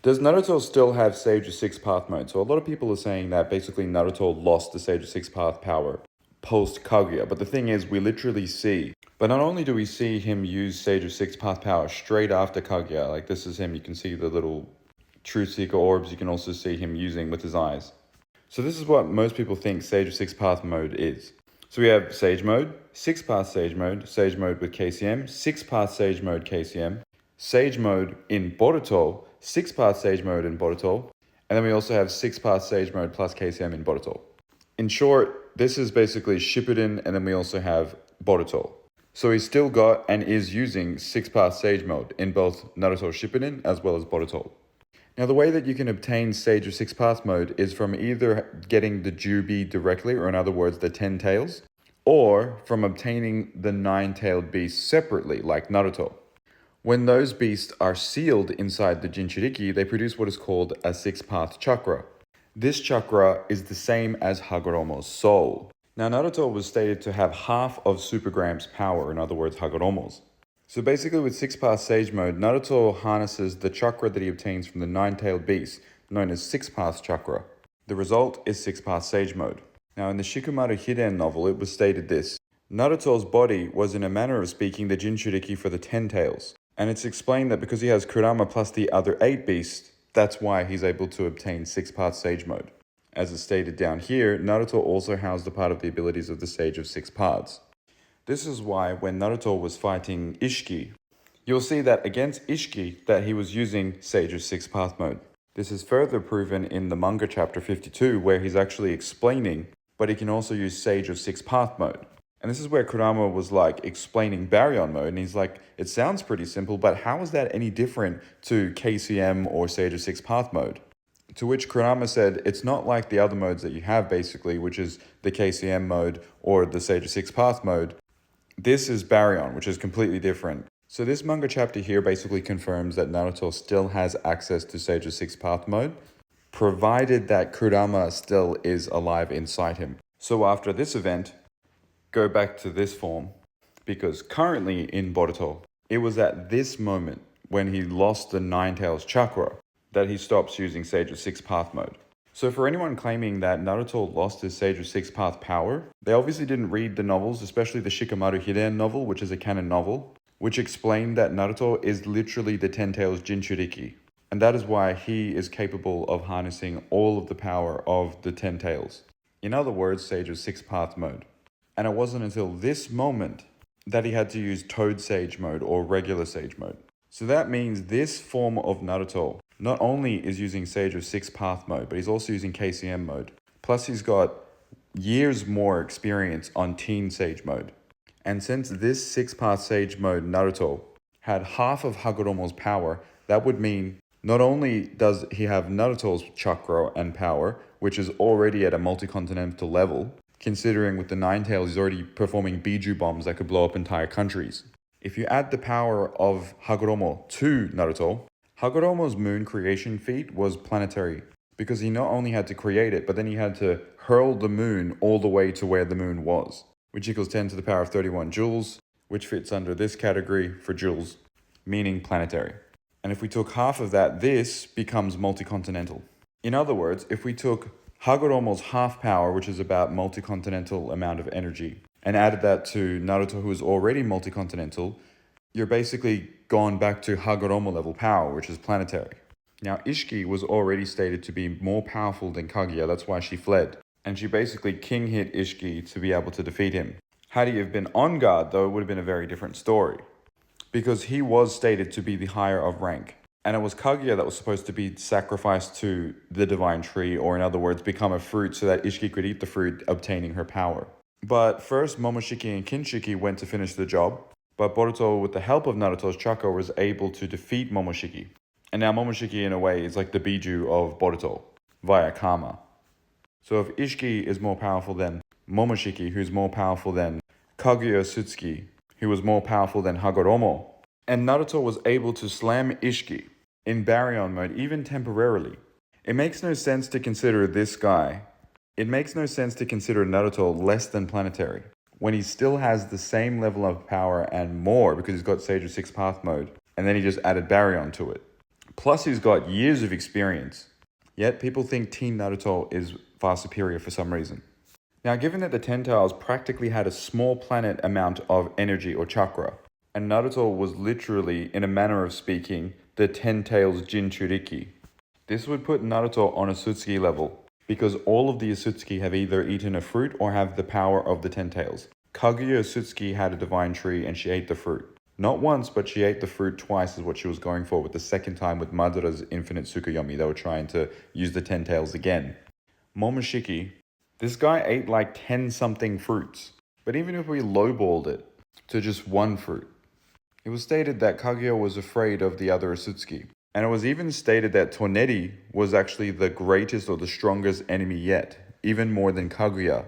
Does Naruto still have Sage of Six Path mode? So a lot of people are saying that basically Naruto lost the Sage of Six Path power post Kaguya. But the thing is, we literally see. But not only do we see him use Sage of Six Path power straight after Kaguya, like this is him, you can see the little Truth Seeker orbs, you can also see him using with his eyes. So this is what most people think Sage of Six Path mode is. So we have Sage mode, Six Path Sage mode with KCM, Six Path Sage mode KCM, Sage mode in Boruto, Six Path Sage mode in Boruto, and then we also have Six Path Sage mode plus KCM in Boruto. In short, this is basically Shippuden, and then we also have Boruto. So he's still got and is using Six Path Sage mode in both Naruto Shippuden as well as Boruto. Now, the way that you can obtain Sage of Six Path mode is from either getting the Jubi directly, or in other words, the 10 tails, or from obtaining the 9-tailed beast separately, like Naruto. When those beasts are sealed inside the Jinchuriki, they produce what is called a six-path chakra. This chakra is the same as Hagoromo's soul. Now, Naruto was stated to have half of Super Gramp's power, in other words, Hagoromo's. So basically with Six Path Sage mode, Naruto harnesses the chakra that he obtains from the 9-tailed beast, known as Six Path Chakra. The result is Six Path Sage mode. Now in the Shikumaru Hiden novel, it was stated this: Naruto's body was in a manner of speaking the Jinchuriki for the 10 tails. And it's explained that because he has Kurama plus the other 8 beasts, that's why he's able to obtain Six Path Sage mode. As is stated down here, Naruto also housed a part of the abilities of the Sage of Six Paths. This is why when Naruto was fighting Ishiki, you'll see that against Ishiki that he was using Sage of Six Path mode. This is further proven in the manga chapter 52, where he's actually explaining, but he can also use Sage of Six Path mode. And this is where Kurama was like explaining Baryon mode, and he's like, it sounds pretty simple, but how is that any different to KCM or Sage of Six Path mode? To which Kurama said, it's not like the other modes that you have basically, which is the KCM mode or the Sage of Six Path mode. This is Baryon, which is completely different. So this manga chapter here basically confirms that Naruto still has access to Sage of Six Path mode, provided that Kurama still is alive inside him. So after this event, go back to this form, because currently in Boruto, it was at this moment when he lost the 9-tails chakra that he stops using Sage of Six Path mode. So for anyone claiming that Naruto lost his Sage of Six Path power, they obviously didn't read the novels, especially the Shikamaru Hiden novel, which is a canon novel, which explained that Naruto is literally the 10 tails Jinchuriki. And that is why he is capable of harnessing all of the power of the 10 tails. In other words, Sage of Six Path mode. And it wasn't until this moment that he had to use Toad Sage mode or regular Sage mode. So that means this form of Naruto not only is using Sage of Six Path mode, but he's also using KCM mode. Plus he's got years more experience on Teen Sage mode. And since this Six Path Sage mode Naruto had half of Hagoromo's power, that would mean not only does he have Naruto's chakra and power, which is already at a multi-continental level, considering with the 9 tails he's already performing Biju bombs that could blow up entire countries. If you add the power of Hagoromo to Naruto, Hagoromo's moon creation feat was planetary, because he not only had to create it, but then he had to hurl the moon all the way to where the moon was, which equals 10 to the power of 31 joules, which fits under this category for joules, meaning planetary. And if we took half of that, this becomes multi-continental. In other words, if we took Hagoromo's half power, which is about multi-continental amount of energy, and added that to Naruto, who is already multi-continental, you're basically gone back to Hagoromo level power, which is planetary. Now, Ishiki was already stated to be more powerful than Kaguya, that's why she fled. And she basically king hit Ishiki to be able to defeat him. Had he have been on guard, though, it would have been a very different story. Because he was stated to be the higher of rank. And it was Kaguya that was supposed to be sacrificed to the divine tree, or in other words, become a fruit so that Ishiki could eat the fruit, obtaining her power. But first, Momoshiki and Kinshiki went to finish the job. But Boruto, with the help of Naruto's chakra, was able to defeat Momoshiki. And now Momoshiki, in a way, is like the Biju of Boruto, via karma. So if Ishiki is more powerful than Momoshiki, who's more powerful than Kaguya Sutsuki, who was more powerful than Hagoromo, and Naruto was able to slam Ishiki in Baryon mode, even temporarily, it makes no sense to consider this guy. It makes no sense to consider Naruto less than planetary, when he still has the same level of power and more, because he's got Sage of Six Path mode, and then he just added Baryon to it. Plus, he's got years of experience. Yet, people think Teen Naruto is far superior for some reason. Now, given that the Ten Tails practically had a small planet amount of energy or chakra, and Naruto was literally, in a manner of speaking, the Ten Tails Jinchuriki, this would put Naruto on a Satsuki level, because all of the Satsuki have either eaten a fruit or have the power of the Ten Tails. Kaguya Satsuki had a divine tree and she ate the fruit. Not once, but she ate the fruit twice is what she was going for, with the second time with Madara's infinite Tsukuyomi. They were trying to use the Ten Tails again. Momoshiki, this guy ate like 10 something fruits. But even if we lowballed it to just one fruit, it was stated that Kaguya was afraid of the other Asutsuki. And it was even stated that Toneri was actually the greatest or the strongest enemy yet, even more than Kaguya.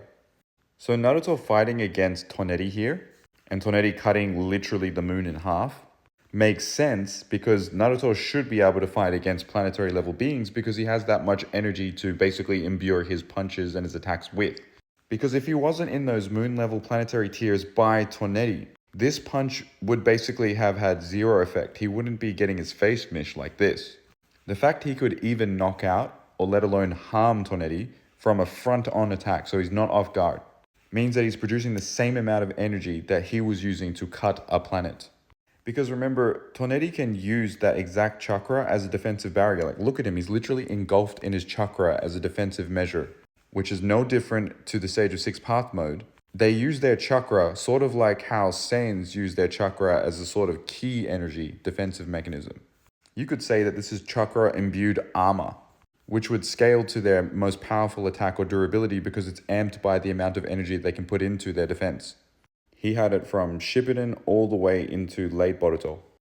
So Naruto fighting against Toneri here, and Toneri cutting literally the moon in half, makes sense because Naruto should be able to fight against planetary level beings because he has that much energy to basically imbue his punches and his attacks with. Because if he wasn't in those moon level planetary tiers by Toneri, this punch would basically have had zero effect. He wouldn't be getting his face smashed like this. The fact he could even knock out, or let alone harm Toneri, from a front-on attack, so he's not off guard, means that he's producing the same amount of energy that he was using to cut a planet. Because remember, Toneri can use that exact chakra as a defensive barrier. Like, look at him, he's literally engulfed in his chakra as a defensive measure, which is no different to the Sage of Six Path mode. They use their chakra sort of like how Saiyans use their chakra as a sort of key energy defensive mechanism. You could say that this is chakra imbued armor, which would scale to their most powerful attack or durability because it's amped by the amount of energy they can put into their defense. He had it from Shippuden all the way into late Boruto.